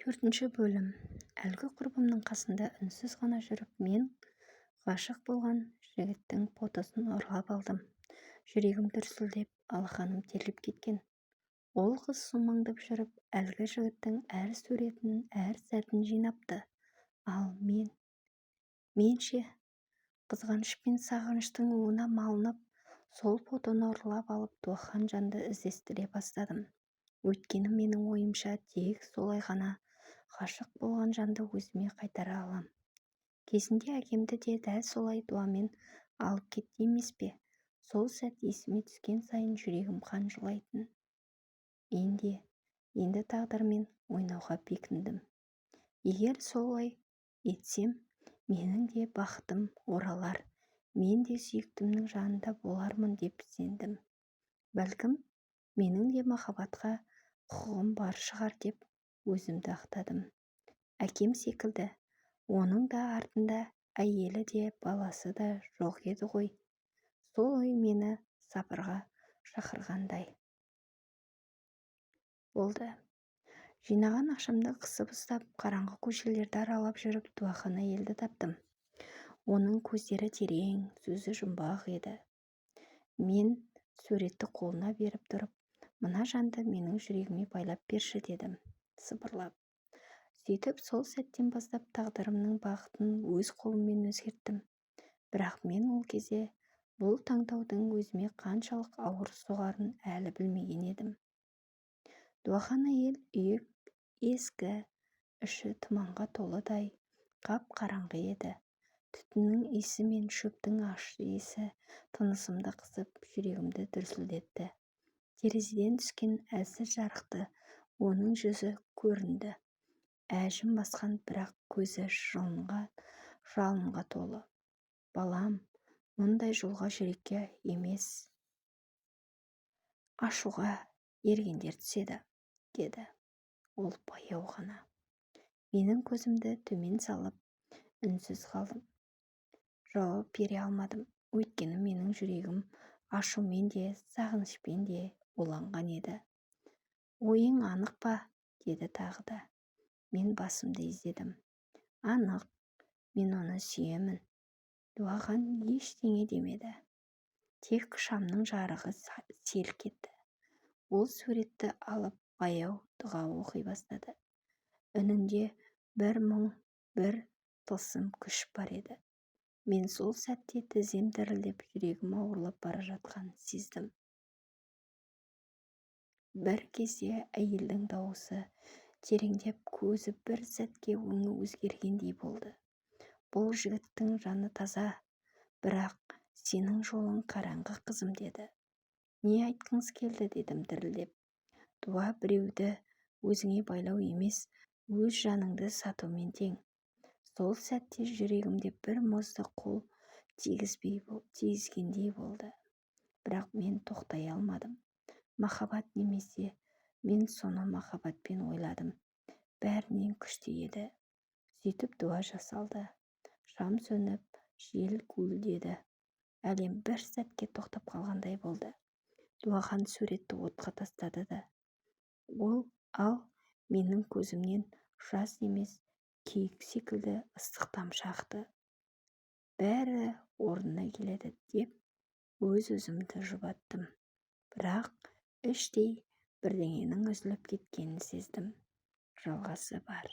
4 бөлім. Әлгі құрбымның қасында үнсіз ғана жүріп, мен ғашық болған жігіттің фотосын ұрлап алдым. Жүрегім дүрсілдеп, алақаным терлеп кеткен. Ол қыз сумаңдап жүріп, әлгі жігіттің әр суретін, әр сәтін жинапты. Ал мен ше, қызғаныш пен сағыныштың уына малынып, сол фотоны ұрлап алып туған жанды іздестіре бастадым. Өйткені менің ойымша тек солай ғана ғашық болған жанды өзіме қайтара алам. Кезінде әкемді де дәл солай дуамен алып кетті емес пе? Сол сәт есіме түскен сайын жүрегім қан жылайтын. Енді тағдырмен ойнауға бекіндім. Егер солай етсем, менің де бақытым оралар, мен де сүйіктімнің жанында болармын деп сендім. Бәлкім, менің де махаббатқа құқығым бар шығар деп өзімді ақтадым. Әкем секілді, оның да артында әйелі де баласы да жоқ еді ғой. Сол ой мені сабырға шақырғандай болды. Жинаған ақшамды қысып ұстап, қараңғы көшелерді аралап жүріп, дуахан әйелді таптым. Оның көздері терең, сөзі жұмбақ еді. Мен суретті қолына беріп тұрып, мына жанды менің жүрегіме байлап берші дедім, сыбырлап. Сөйтіп, сол сәттен бастап тағдырымның бағытын өз қолыммен өзгерттім. Бірақ мен ол кезде бұл таңдаудың өзіме қаншалық ауыр соғарын әлі білмеген едім. Дуахан әйел үйі ескі, іші тұманға толыдай, қап-қараңғы еді. Түтіннің иісі мен шөптің ащы иісі тынысымды қысып, жүрегімді дүрсілдетті. Терезеден түскен әлсіз жарықты оның жүзі көрінді. Әжім басқан, бірақ көзі жалынға толы. Балам, мұндай жолға жүрекке емес, ашуға ергендер түседі, деді. Ол баяу ғана. Менің көзімді төмен салып, үнсіз қалдым. Жауап бере алмадым, өйткені менің жүрегім ашумен де, сағынышпен де уланған еді. Ойың анық па? Деді тағы да. Мен басымды изедім. Анық, мен оны сүйемін. Дуахан ештеңе демеді. Тек шамның жарығы селк етті. Ол суретті алып баяу дұға оқи бастады. Үнінде бір мұң, бір тылсым күш бар еді. Мен сол сәтте тізем дірілдеп, жүрегім ауырлап бара жатқанын сездім. Бір кезде әйелдің дауысы тереңдеп, көзі бір сәтке өңі өзгергендей болды. Бұл жігіттің жаны таза, бірақ сенің жолың қараңғы, қызым, деді. Не айтқыңыз келді, дедім дірілдеп. Дуа біреуді өзіңе байлау емес, өз жаныңды сатумен тең. Сол сәтте жүрегімде бір мұзды қол тигізгендей болды. Бірақ мен тоқтай алмадым. Махаббат немесе, мен соны махаббатпен ойладым. Бәрінен күшті еді. Сөйтіп дуа жасалды. Шам сөніп, жел гуілдеді. Әлем бір сәтке тоқтап қалғандай болды. Дуахан суретті отқа тастады да. Ал менің көзімнен жас емес, күйік секілді ыстық тамшы ақты. Бәрі орнына келеді деп өз-өзімді жұбаттым. Бірақ іштей бірдеңенің үзіліп кеткенін сездім. Жалғасы бар.